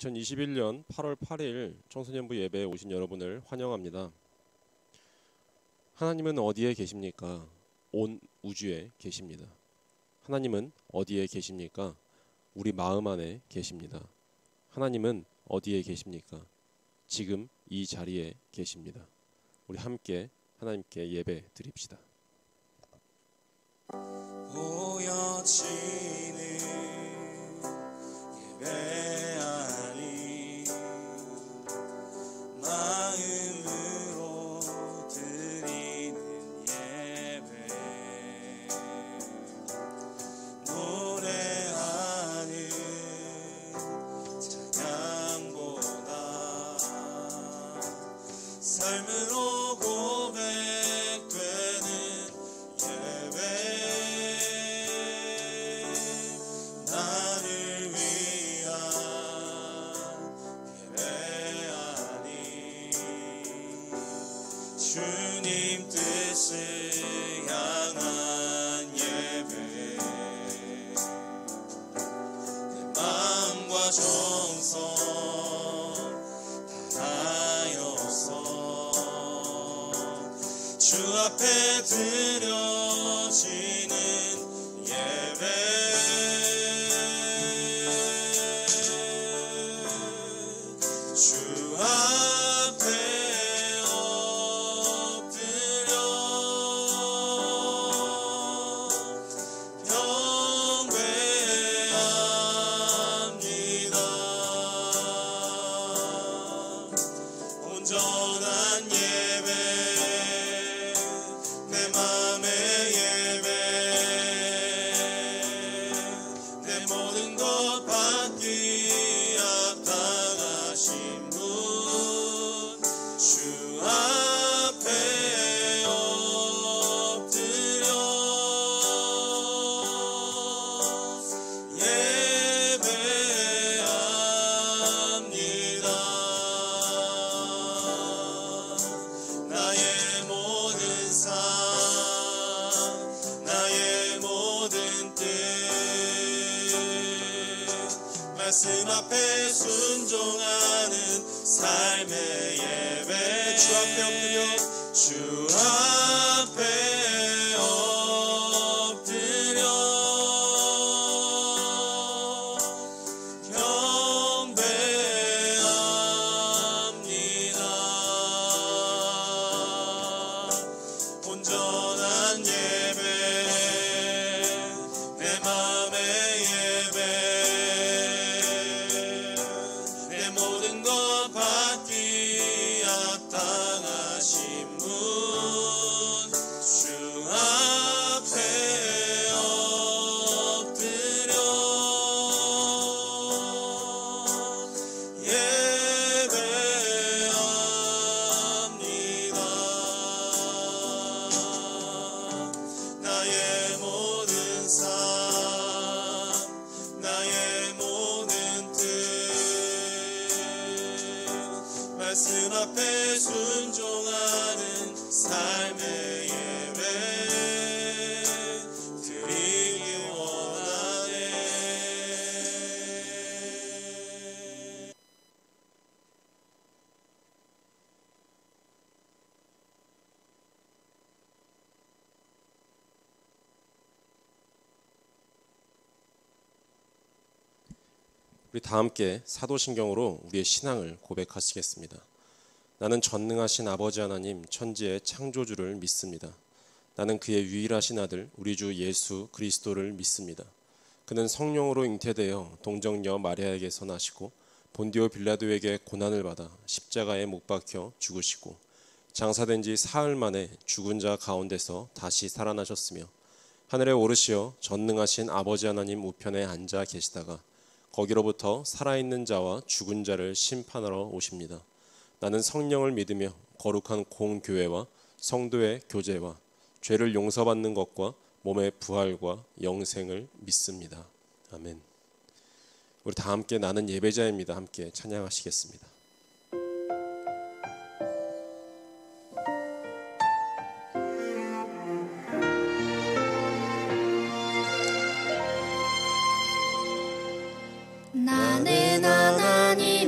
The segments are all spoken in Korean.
2021년 8월 8일 청소년부 예배에 오신 여러분을 환영합니다. 하나님은 어디에 계십니까? 온 우주에 계십니다. 하나님은 어디에 계십니까? 우리 마음 안에 계십니다. 하나님은 어디에 계십니까? 지금 이 자리에 계십니다. 우리 함께 하나님께 예배 드립시다. 보여지는 예배하니 마음으로 드리는 예배 노래하는 찬양보다 삶으로 고백되는 예배 나를 위한 예배하니 주님 뜻을 향한 예배 내 마음과 정성 다하여서 주 앞에 드려지는 예배 주 앞에 엎드려 경배합니다. 온전한 예배 내 맘의 예배 내 모든 것 받기 합당하신 분 주 앞에 엎드려 예배합니다. 나의 모든 삶 나의 모든 뜻 말씀 앞에 순종하는 삶의 예배 주 앞에 엎드려 주 앞에 엎드려 경배합니다. 온전한 예배 내 맘의 예배 내 모든 것 받기 합당하신 분 주 앞에 엎드려 예배합니다. 나의 모든 삶 나의 모든 뜻 말씀 앞에 순종하는 삶의 예배 드리기 원하네. 우리 다 함께 사도신경으로 우리의 신앙을 고백하시겠습니다. 나는 전능하신 아버지 하나님 천지의 창조주를 믿습니다. 나는 그의 유일하신 아들 우리 주 예수 그리스도를 믿습니다. 그는 성령으로 잉태되어 동정녀 마리아에게서 나시고 본디오 빌라도에게 고난을 받아 십자가에 못 박혀 죽으시고 장사된 지 사흘 만에 죽은 자 가운데서 다시 살아나셨으며 하늘에 오르시어 전능하신 아버지 하나님 우편에 앉아 계시다가 거기로부터 살아있는 자와 죽은 자를 심판하러 오십니다. 나는 성령을 믿으며 거룩한 공교회와 성도의 교제와 죄를 용서받는 것과 몸의 부활과 영생을 믿습니다. 아멘. 우리 다 함께 나는 예배자입니다. 함께 찬양하시겠습니다. 나는 하나님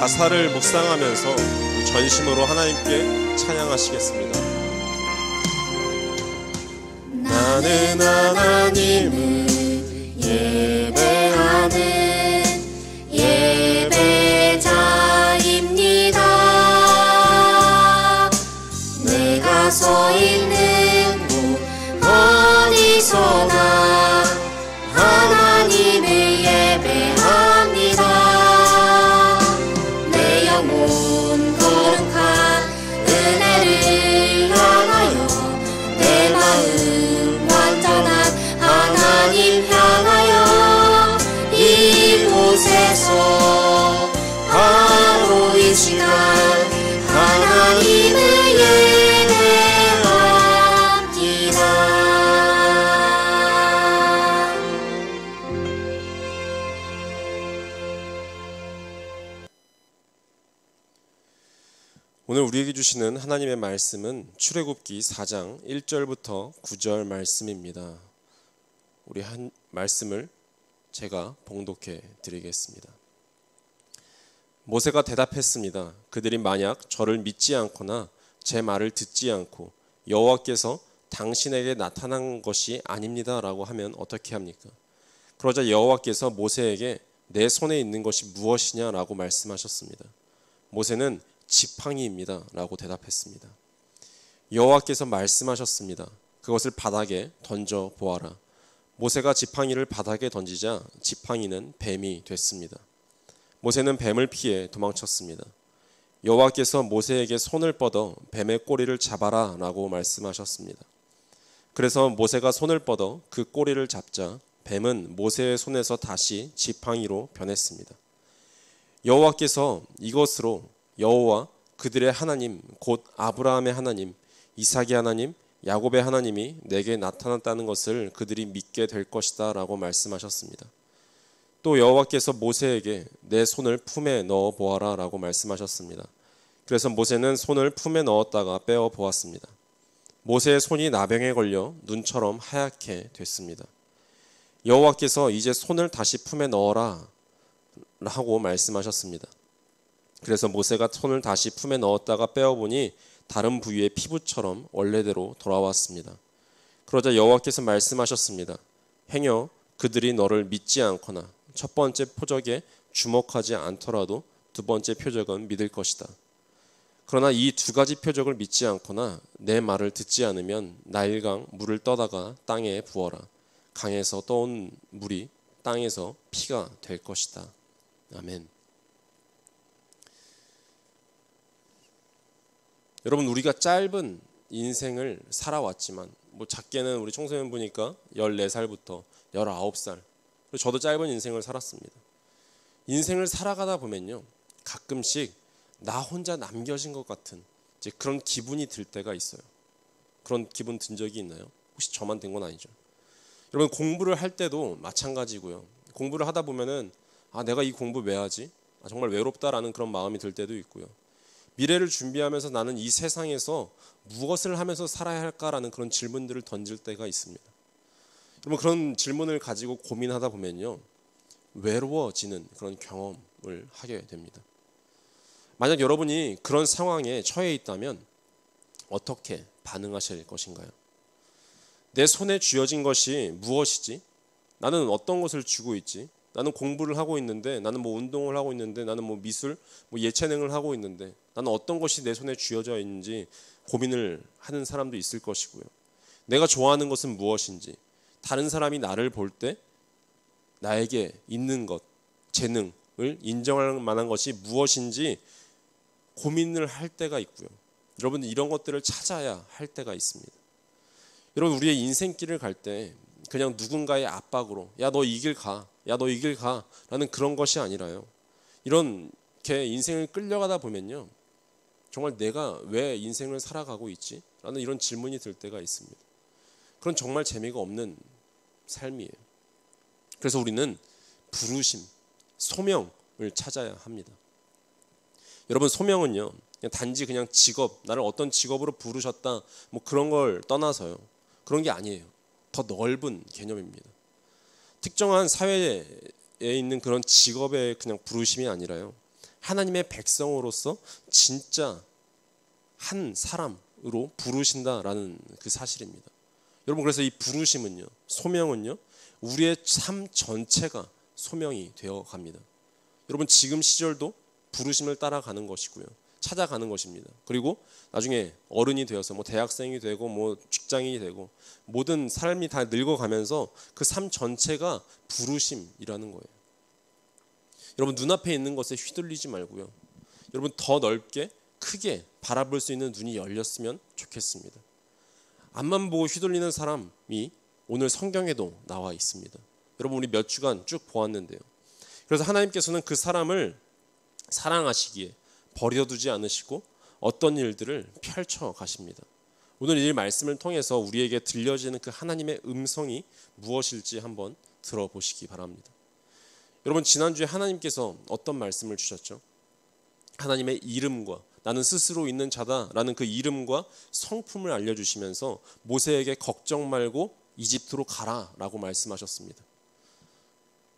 가사를 묵상하면서 전심으로 하나님께 찬양하시겠습니다. 나는 하나님을 예배하는 예배자입니다. 내가 서 있는 곳 어디서나 하나님을 예배합니다. 내 영혼 거룩한 은혜를 향하여 내 마음 완전한 하나님 향하여 이곳에서 바로 이 시간 하나님을 예배합니다. 오늘 우리에게 주시는 하나님의 말씀은 출애굽기 4장 1절부터 9절 말씀입니다. 우리 한 말씀을 제가 봉독해 드리겠습니다. 모세가 대답했습니다. 그들이 만약 저를 믿지 않거나 제 말을 듣지 않고 여호와께서 당신에게 나타난 것이 아닙니다라고 하면 어떻게 합니까? 그러자 여호와께서 모세에게 내 손에 있는 것이 무엇이냐라고 말씀하셨습니다. 모세는 지팡이입니다 라고 대답했습니다. 여호와께서 말씀하셨습니다. 그것을 바닥에 던져 보아라. 모세가 지팡이를 바닥에 던지자 지팡이는 뱀이 됐습니다. 모세는 뱀을 피해 도망쳤습니다. 여호와께서 모세에게 손을 뻗어 뱀의 꼬리를 잡아라 라고 말씀하셨습니다. 그래서 모세가 손을 뻗어 그 꼬리를 잡자 뱀은 모세의 손에서 다시 지팡이로 변했습니다. 여호와께서 이것으로 여호와 그들의 하나님 곧 아브라함의 하나님, 이삭의 하나님, 야곱의 하나님이 내게 나타났다는 것을 그들이 믿게 될 것이다 라고 말씀하셨습니다. 또 여호와께서 모세에게 내 손을 품에 넣어 보아라 라고 말씀하셨습니다. 그래서 모세는 손을 품에 넣었다가 빼어 보았습니다. 모세의 손이 나병에 걸려 눈처럼 하얗게 됐습니다. 여호와께서 이제 손을 다시 품에 넣어라 하고 말씀하셨습니다. 그래서 모세가 손을 다시 품에 넣었다가 빼어보니 다른 부위의 피부처럼 원래대로 돌아왔습니다. 그러자 여호와께서 말씀하셨습니다. 행여 그들이 너를 믿지 않거나 첫 번째 표적에 주목하지 않더라도 두 번째 표적은 믿을 것이다. 그러나 이 두 가지 표적을 믿지 않거나 내 말을 듣지 않으면 나일강 물을 떠다가 땅에 부어라. 강에서 떠온 물이 땅에서 피가 될 것이다. 아멘. 여러분, 우리가 짧은 인생을 살아왔지만 작게는 우리 청소년 보니까 14살부터 19살, 그리고 저도 짧은 인생을 살았습니다. 인생을 살아가다 보면요, 가끔씩 나 혼자 남겨진 것 같은 이제 그런 기분이 들 때가 있어요. 그런 기분 든 적이 있나요? 혹시 저만 된 건 아니죠? 여러분, 공부를 할 때도 마찬가지고요. 공부를 하다 보면은 내가 이 공부 왜 하지? 정말 외롭다라는 그런 마음이 들 때도 있고요. 미래를 준비하면서 나는 이 세상에서 무엇을 하면서 살아야 할까라는 그런 질문들을 던질 때가 있습니다. 여러분, 그런 질문을 가지고 고민하다 보면요, 외로워지는 그런 경험을 하게 됩니다. 만약 여러분이 그런 상황에 처해 있다면 어떻게 반응하실 것인가요? 내 손에 쥐어진 것이 무엇이지? 나는 어떤 것을 쥐고 있지? 나는 공부를 하고 있는데, 나는 운동을 하고 있는데, 나는 미술, 예체능을 하고 있는데, 나는 어떤 것이 내 손에 쥐어져 있는지 고민을 하는 사람도 있을 것이고요. 내가 좋아하는 것은 무엇인지, 다른 사람이 나를 볼 때 나에게 있는 것, 재능을 인정할 만한 것이 무엇인지 고민을 할 때가 있고요. 여러분들 이런 것들을 찾아야 할 때가 있습니다. 여러분, 우리의 인생길을 갈 때 그냥 누군가의 압박으로 야 너 이 길 가, 야 너 이 길 가 라는 그런 것이 아니라요, 이렇게 인생을 끌려가다 보면요, 정말 내가 왜 인생을 살아가고 있지? 라는 이런 질문이 들 때가 있습니다. 그런 정말 재미가 없는 삶이에요. 그래서 우리는 부르심, 소명을 찾아야 합니다. 여러분, 소명은요, 단지 그냥 직업, 나를 어떤 직업으로 부르셨다 그런 걸 떠나서요, 그런 게 아니에요. 더 넓은 개념입니다. 특정한 사회에 있는 그런 직업의 그냥 부르심이 아니라요, 하나님의 백성으로서 진짜 한 사람으로 부르신다라는 그 사실입니다. 여러분, 그래서 이 부르심은요, 소명은요, 우리의 삶 전체가 소명이 되어 갑니다. 여러분, 지금 시절도 부르심을 따라가는 것이고요, 찾아가는 것입니다. 그리고 나중에 어른이 되어서 뭐 대학생이 되고 뭐 직장인이 되고 모든 삶이 다 늙어가면서 그 삶 전체가 부르심이라는 거예요. 여러분, 눈앞에 있는 것에 휘둘리지 말고요, 여러분 더 넓게 크게 바라볼 수 있는 눈이 열렸으면 좋겠습니다. 앞만 보고 휘둘리는 사람이 오늘 성경에도 나와 있습니다. 여러분, 우리 몇 주간 쭉 보았는데요. 그래서 하나님께서는 그 사람을 사랑하시기에 버려두지 않으시고 어떤 일들을 펼쳐 가십니다. 오늘 이 말씀을 통해서 우리에게 들려지는 그 하나님의 음성이 무엇일지 한번 들어보시기 바랍니다. 여러분, 지난주에 하나님께서 어떤 말씀을 주셨죠? 하나님의 이름과 나는 스스로 있는 자다라는 그 이름과 성품을 알려주시면서 모세에게 걱정 말고 이집트로 가라라고 말씀하셨습니다.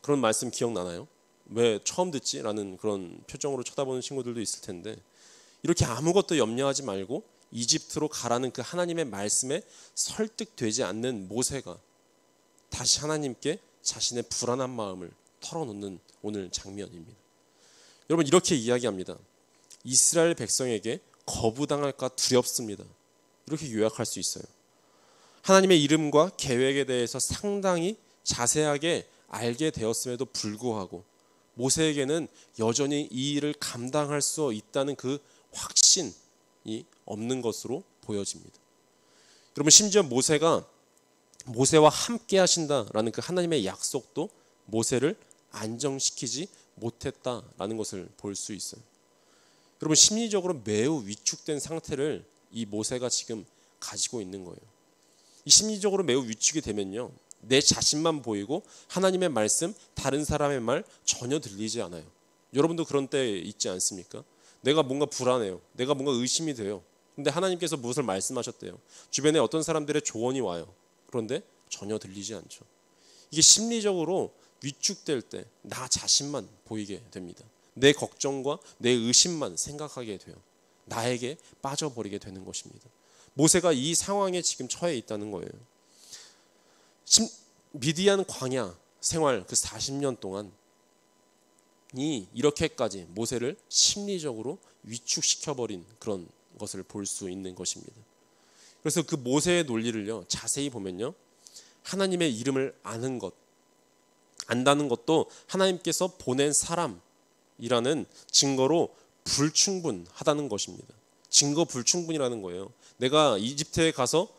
그런 말씀 기억나나요? 왜 처음 듣지? 라는 그런 표정으로 쳐다보는 친구들도 있을 텐데, 이렇게 아무것도 염려하지 말고 이집트로 가라는 그 하나님의 말씀에 설득되지 않는 모세가 다시 하나님께 자신의 불안한 마음을 털어놓는 오늘 장면입니다. 여러분, 이렇게 이야기합니다. 이스라엘 백성에게 거부당할까 두렵습니다. 이렇게 요약할 수 있어요. 하나님의 이름과 계획에 대해서 상당히 자세하게 알게 되었음에도 불구하고 모세에게는 여전히 이 일을 감당할 수 있다는 그 확신이 없는 것으로 보여집니다. 여러분, 심지어 모세와 함께 하신다라는 그 하나님의 약속도 모세를 안정시키지 못했다라는 것을 볼 수 있어요. 여러분, 심리적으로 매우 위축된 상태를 이 모세가 지금 가지고 있는 거예요. 이 심리적으로 매우 위축이 되면요, 내 자신만 보이고 하나님의 말씀, 다른 사람의 말 전혀 들리지 않아요. 여러분도 그런 때 있지 않습니까? 내가 뭔가 불안해요. 내가 뭔가 의심이 돼요. 근데 하나님께서 무엇을 말씀하셨대요. 주변에 어떤 사람들의 조언이 와요. 그런데 전혀 들리지 않죠. 이게 심리적으로 위축될 때 나 자신만 보이게 됩니다. 내 걱정과 내 의심만 생각하게 돼요. 나에게 빠져버리게 되는 것입니다. 모세가 이 상황에 지금 처해 있다는 거예요. 미디안 광야 생활 그 40년 동안 이렇게까지 모세를 심리적으로 위축시켜버린 그런 것을 볼 수 있는 것입니다. 그래서 그 모세의 논리를요, 자세히 보면요, 하나님의 이름을 안다는 것도 하나님께서 보낸 사람이라는 증거로 불충분하다는 것입니다. 증거 불충분이라는 거예요. 내가 이집트에 가서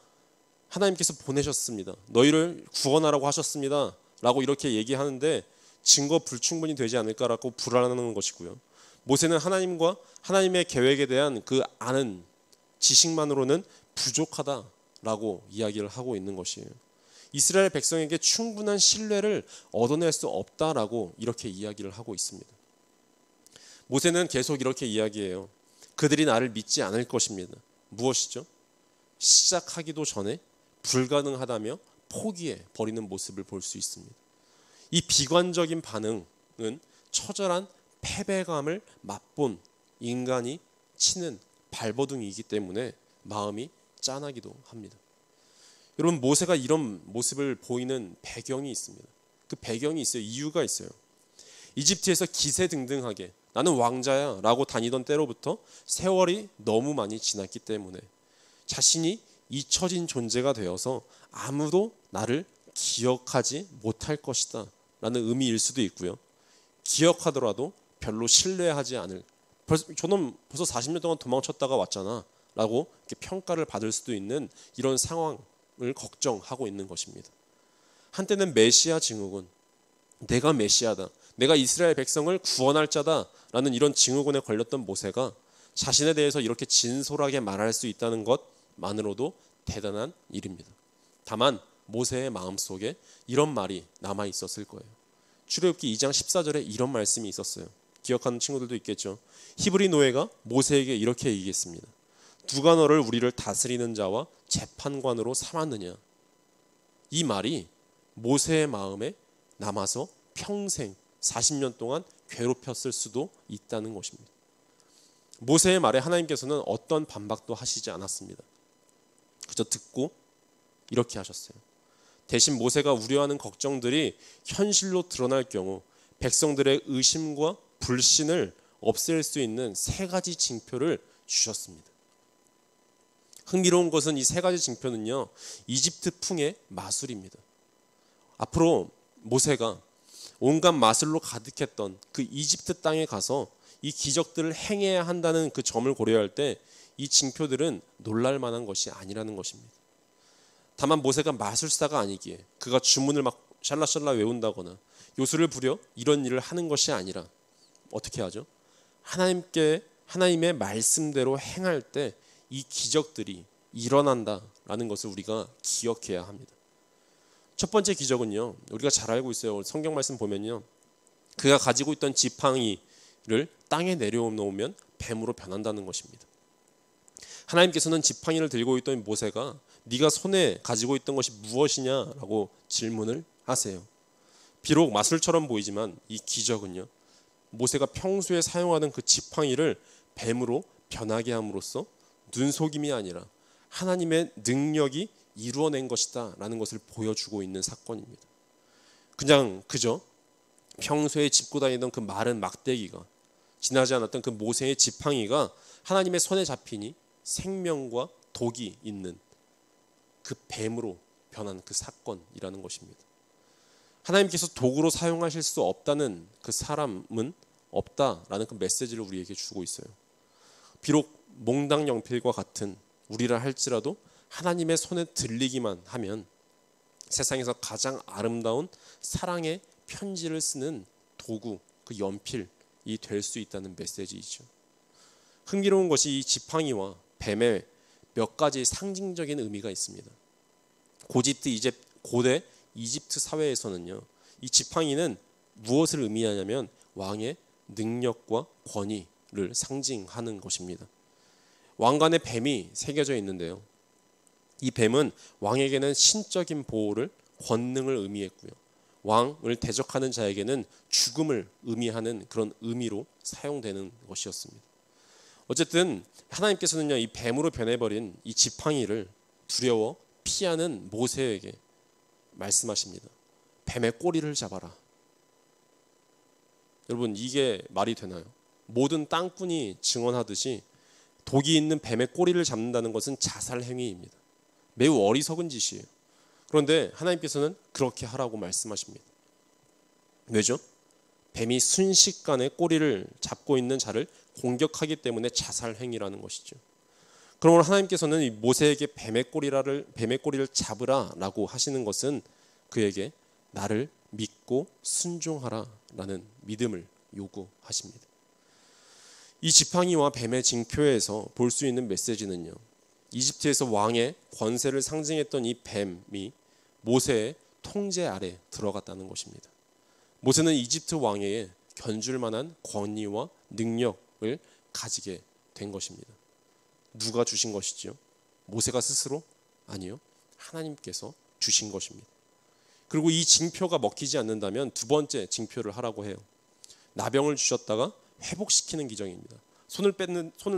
하나님께서 보내셨습니다. 너희를 구원하라고 하셨습니다. 라고 이렇게 얘기하는데 증거 불충분이 되지 않을까라고 불안하는 것이고요. 모세는 하나님과 하나님의 계획에 대한 그 아는 지식만으로는 부족하다라고 이야기를 하고 있는 것이에요. 이스라엘 백성에게 충분한 신뢰를 얻어낼 수 없다라고 이렇게 이야기를 하고 있습니다. 모세는 계속 이렇게 이야기해요. 그들이 나를 믿지 않을 것입니다. 무엇이죠? 시작하기도 전에 불가능하다며 포기해 버리는 모습을 볼 수 있습니다. 이 비관적인 반응은 처절한 패배감을 맛본 인간이 치는 발버둥이기 때문에 마음이 짠하기도 합니다. 여러분, 모세가 이런 모습을 보이는 배경이 있습니다. 그 배경이 있어요. 이유가 있어요. 이집트에서 기세등등하게 나는 왕자야 라고 다니던 때로부터 세월이 너무 많이 지났기 때문에 자신이 잊혀진 존재가 되어서 아무도 나를 기억하지 못할 것이다 라는 의미일 수도 있고요. 기억하더라도 별로 신뢰하지 않을, 저는 벌써 40년 동안 도망쳤다가 왔잖아 라고 이렇게 평가를 받을 수도 있는 이런 상황을 걱정하고 있는 것입니다. 한때는 메시아 증후군, 내가 메시아다, 내가 이스라엘 백성을 구원할 자다라는 이런 증후군에 걸렸던 모세가 자신에 대해서 이렇게 진솔하게 말할 수 있다는 것만으로도 대단한 일입니다. 다만 모세의 마음속에 이런 말이 남아 있었을 거예요. 출애굽기 2장 14절에 이런 말씀이 있었어요. 기억하는 친구들도 있겠죠. 히브리 노예가 모세에게 이렇게 얘기했습니다. 누가 너를 우리를 다스리는 자와 재판관으로 삼았느냐. 이 말이 모세의 마음에 남아서 평생 40년 동안 괴롭혔을 수도 있다는 것입니다. 모세의 말에 하나님께서는 어떤 반박도 하시지 않았습니다. 그저 듣고 이렇게 하셨어요. 대신 모세가 우려하는 걱정들이 현실로 드러날 경우 백성들의 의심과 불신을 없앨 수 있는 세 가지 징표를 주셨습니다. 흥미로운 것은 이 세 가지 징표는요, 이집트 풍의 마술입니다. 앞으로 모세가 온갖 마술로 가득했던 그 이집트 땅에 가서 이 기적들을 행해야 한다는 그 점을 고려할 때 이 징표들은 놀랄 만한 것이 아니라는 것입니다. 다만 모세가 마술사가 아니기에 그가 주문을 막 샬라샬라 외운다거나 요술을 부려 이런 일을 하는 것이 아니라 어떻게 하죠? 하나님의 말씀대로 행할 때 이 기적들이 일어난다라는 것을 우리가 기억해야 합니다. 첫 번째 기적은요, 우리가 잘 알고 있어요. 성경 말씀 보면요, 그가 가지고 있던 지팡이를 땅에 내려놓으면 뱀으로 변한다는 것입니다. 하나님께서는 지팡이를 들고 있던 모세가 네가 손에 가지고 있던 것이 무엇이냐라고 질문을 하세요. 비록 마술처럼 보이지만 이 기적은요, 모세가 평소에 사용하던 그 지팡이를 뱀으로 변하게 함으로써 눈속임이 아니라 하나님의 능력이 이루어낸 것이다 라는 것을 보여주고 있는 사건입니다. 그저 평소에 짚고 다니던 그 마른 막대기가, 지나지 않았던 그 모세의 지팡이가 하나님의 손에 잡히니 생명과 독이 있는 그 뱀으로 변한 그 사건이라는 것입니다. 하나님께서 도구로 사용하실 수 없다는 그 사람은 없다라는 그 메시지를 우리에게 주고 있어요. 비록 몽당 연필과 같은 우리라 할지라도 하나님의 손에 들리기만 하면 세상에서 가장 아름다운 사랑의 편지를 쓰는 도구, 그 연필이 될 수 있다는 메시지이죠. 흥미로운 것이 이 지팡이와 뱀의 몇 가지 상징적인 의미가 있습니다. 고대 이집트 사회에서는요, 이 지팡이는 무엇을 의미하냐면 왕의 능력과 권위를 상징하는 것입니다. 왕관에 뱀이 새겨져 있는데요, 이 뱀은 왕에게는 신적인 보호를, 권능을 의미했고요, 왕을 대적하는 자에게는 죽음을 의미하는 그런 의미로 사용되는 것이었습니다. 어쨌든 하나님께서는요, 이 뱀으로 변해버린 이 지팡이를 두려워 피하는 모세에게 말씀하십니다. 뱀의 꼬리를 잡아라. 여러분, 이게 말이 되나요? 모든 땅꾼이 증언하듯이 독이 있는 뱀의 꼬리를 잡는다는 것은 자살 행위입니다. 매우 어리석은 짓이에요. 그런데 하나님께서는 그렇게 하라고 말씀하십니다. 왜죠? 뱀이 순식간에 꼬리를 잡고 있는 자를 공격하기 때문에 자살 행위라는 것이죠. 그러므로 하나님께서는 이 모세에게 뱀의 꼬리를 잡으라라고 하시는 것은 그에게 나를 믿고 순종하라라는 믿음을 요구하십니다. 이 지팡이와 뱀의 징표에서 볼 수 있는 메시지는요, 이집트에서 왕의 권세를 상징했던 이 뱀이 모세의 통제 아래 들어갔다는 것입니다. 모세는 이집트 왕에게 견줄 만한 권위와 능력을 가지게 된 것입니다. 누가 주신 것이죠? 모세가 스스로? 아니요, 하나님께서 주신 것입니다. 그리고 이 징표가 먹히지 않는다면 두 번째 징표를 하라고 해요. 나병을 주셨다가 회복시키는 기적입니다. 손을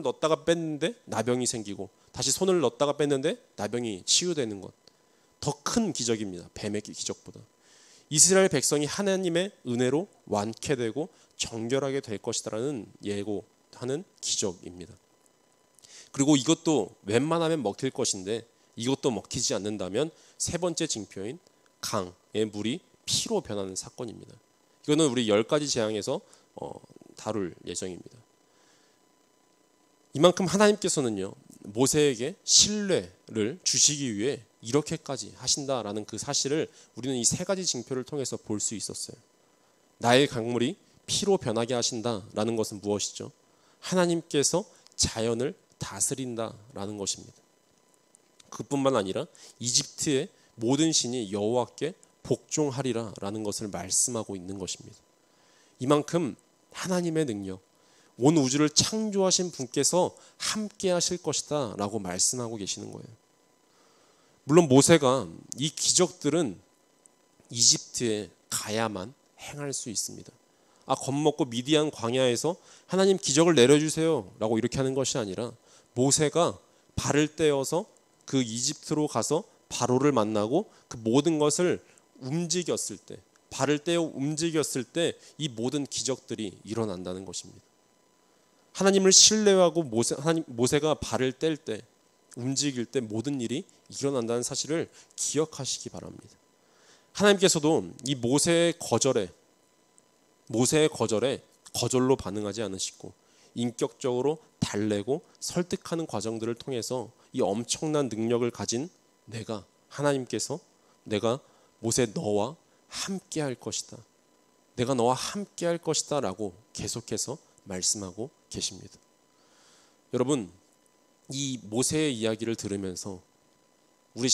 넣었다가 뺐는데 나병이 생기고, 다시 손을 넣었다가 뺐는데 나병이 치유되는 것, 더 큰 기적입니다. 뱀의 기적보다. 이스라엘 백성이 하나님의 은혜로 완쾌되고 정결하게 될 것이라는 예고하는 기적입니다. 그리고 이것도 웬만하면 먹힐 것인데 이것도 먹히지 않는다면 세 번째 징표인 강의 물이 피로 변하는 사건입니다. 이거는 우리 10가지 재앙에서 다룰 예정입니다. 이만큼 하나님께서는요, 모세에게 신뢰를 주시기 위해 이렇게까지 하신다라는 그 사실을 우리는 이 세 가지 징표를 통해서 볼 수 있었어요. 나의 강물이 피로 변하게 하신다라는 것은 무엇이죠? 하나님께서 자연을 다스린다라는 것입니다. 그뿐만 아니라 이집트의 모든 신이 여호와께 복종하리라라는 것을 말씀하고 있는 것입니다. 이만큼 하나님의 능력, 온 우주를 창조하신 분께서 함께 하실 것이다 라고 말씀하고 계시는 거예요. 물론 모세가 이 기적들은 이집트에 가야만 행할 수 있습니다. 겁먹고 미디안 광야에서 하나님 기적을 내려주세요 라고 이렇게 하는 것이 아니라 모세가 발을 떼어서 그 이집트로 가서 바로를 만나고 그 모든 것을 움직였을 때, 발을 떼어 움직였을 때 이 모든 기적들이 일어난다는 것입니다. 하나님을 신뢰하고 모세가 발을 뗄 때, 움직일 때 모든 일이 일어난다는 사실을 기억하시기 바랍니다. 하나님께서도 이 모세의 거절에 거절로 반응하지 않으시고 인격적으로 달래고 설득하는 과정들을 통해서 이 엄청난 능력을 가진 하나님께서 내가 모세 너와 함께 할 것이다. 내가 너와 함께 할 것이다 라고 계속해서 말씀하고 계십니다. 여러분, 이 모세의 이야기를 들으면서 내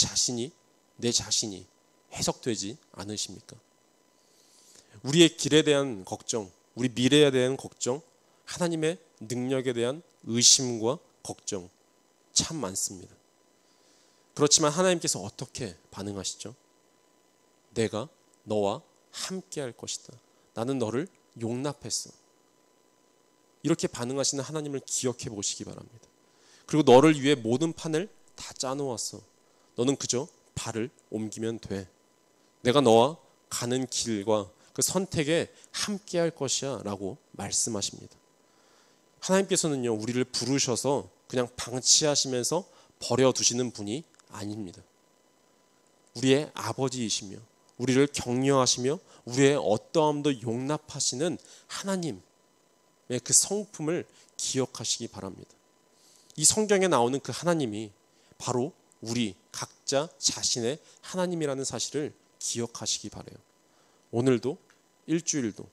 자신이 해석되지 않으십니까? 우리의 길에 대한 걱정, 우리 미래에 대한 걱정, 하나님의 능력에 대한 의심과 걱정 참 많습니다. 그렇지만 하나님께서 어떻게 반응하시죠? 내가 너와 함께 할 것이다. 나는 너를 용납했어. 이렇게 반응하시는 하나님을 기억해 보시기 바랍니다. 그리고 너를 위해 모든 판을 다 짜놓았어. 너는 그저 발을 옮기면 돼. 내가 너와 가는 길과 그 선택에 함께 할 것이야 라고 말씀하십니다. 하나님께서는요, 우리를 부르셔서 그냥 방치하시면서 버려두시는 분이 아닙니다. 우리의 아버지이시며 우리를 격려하시며 우리의 어떠함도 용납하시는 하나님의 그 성품을 기억하시기 바랍니다. 이 성경에 나오는 그 하나님이 바로 우리 각자 자신의 하나님이라는 사실을 기억하시기 바라요. 오늘도 일주일도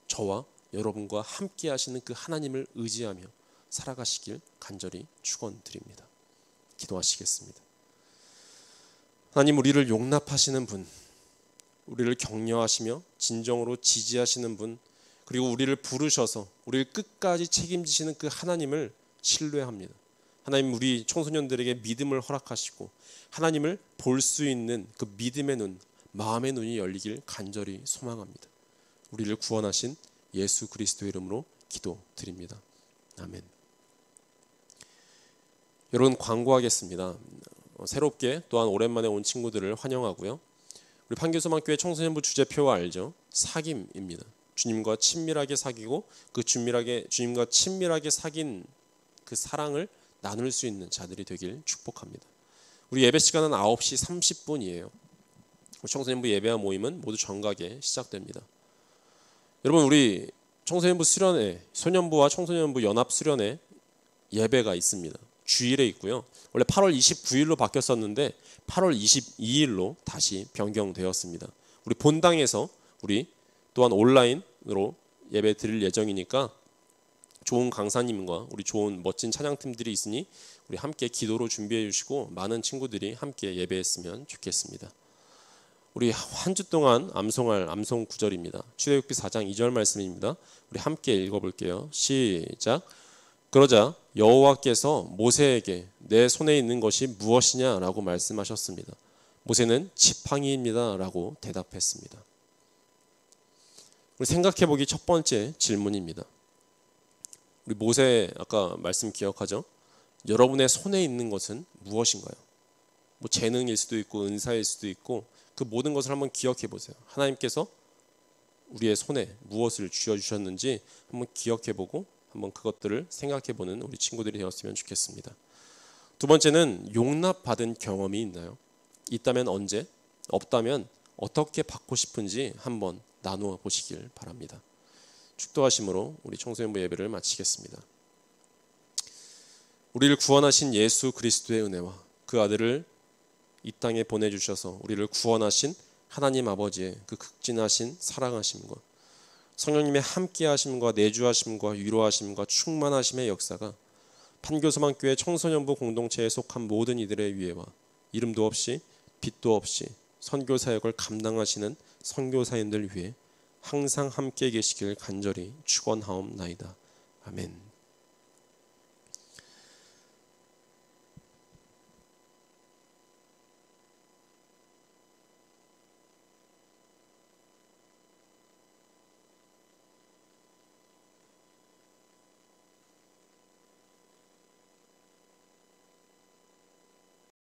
저와 여러분과 함께 하시는 그 하나님을 의지하며 살아가시길 간절히 축원드립니다. 기도하시겠습니다. 하나님, 우리를 용납하시는 분, 우리를 격려하시며 진정으로 지지하시는 분, 그리고 우리를 부르셔서 우리를 끝까지 책임지시는 그 하나님을 신뢰합니다. 하나님, 우리 청소년들에게 믿음을 허락하시고 하나님을 볼 수 있는 그 믿음의 눈, 마음의 눈이 열리길 간절히 소망합니다. 우리를 구원하신 예수 그리스도의 이름으로 기도드립니다. 아멘. 여러분, 광고하겠습니다. 새롭게 또한 오랜만에 온 친구들을 환영하고요. 우리 판교소망교회 청소년부 주제표가 알죠? 사귐입니다. 주님과 친밀하게 사귀고 그 주님과 친밀하게 사귄 그 사랑을 나눌 수 있는 자들이 되길 축복합니다. 우리 예배 시간은 9시 30분이에요. 청소년부 예배와 모임은 모두 정각에 시작됩니다. 여러분, 우리 청소년부 수련회, 소년부와 청소년부 연합 수련회 예배가 있습니다. 주일에 있고요. 원래 8월 29일로 바뀌었었는데 8월 22일로 다시 변경되었습니다. 우리 본당에서 우리 또한 온라인으로 예배 드릴 예정이니까 좋은 강사님과 우리 좋은 멋진 찬양팀들이 있으니 우리 함께 기도로 준비해 주시고 많은 친구들이 함께 예배했으면 좋겠습니다. 우리 한 주 동안 암송할 암송 구절입니다. 출애굽기 4장 2절 말씀입니다. 우리 함께 읽어볼게요. 시작. 그러자 여호와께서 모세에게 내 손에 있는 것이 무엇이냐라고 말씀하셨습니다. 모세는 지팡이입니다라고 대답했습니다. 우리 생각해보기 첫 번째 질문입니다. 우리 모세 아까 말씀 기억하죠? 여러분의 손에 있는 것은 무엇인가요? 뭐 재능일 수도 있고 은사일 수도 있고 그 모든 것을 한번 기억해 보세요. 하나님께서 우리의 손에 무엇을 쥐어주셨는지 한번 기억해보고 한번 그것들을 생각해보는 우리 친구들이 되었으면 좋겠습니다. 두 번째는 용납받은 경험이 있나요? 있다면 언제? 없다면 어떻게 받고 싶은지 한번 나누어 보시길 바랍니다. 축도하심으로 우리 청소년부 예배를 마치겠습니다. 우리를 구원하신 예수 그리스도의 은혜와 그 아들을 이 땅에 보내주셔서 우리를 구원하신 하나님 아버지의 그 극진하신 사랑하심과 성령님의 함께하심과 내주하심과 위로하심과 충만하심의 역사가 판교소망교회 청소년부 공동체에 속한 모든 이들의 위에와 이름도 없이 빛도 없이 선교사역을 감당하시는 선교사님들 위해 항상 함께 계시길 간절히 축원하옵나이다. 아멘.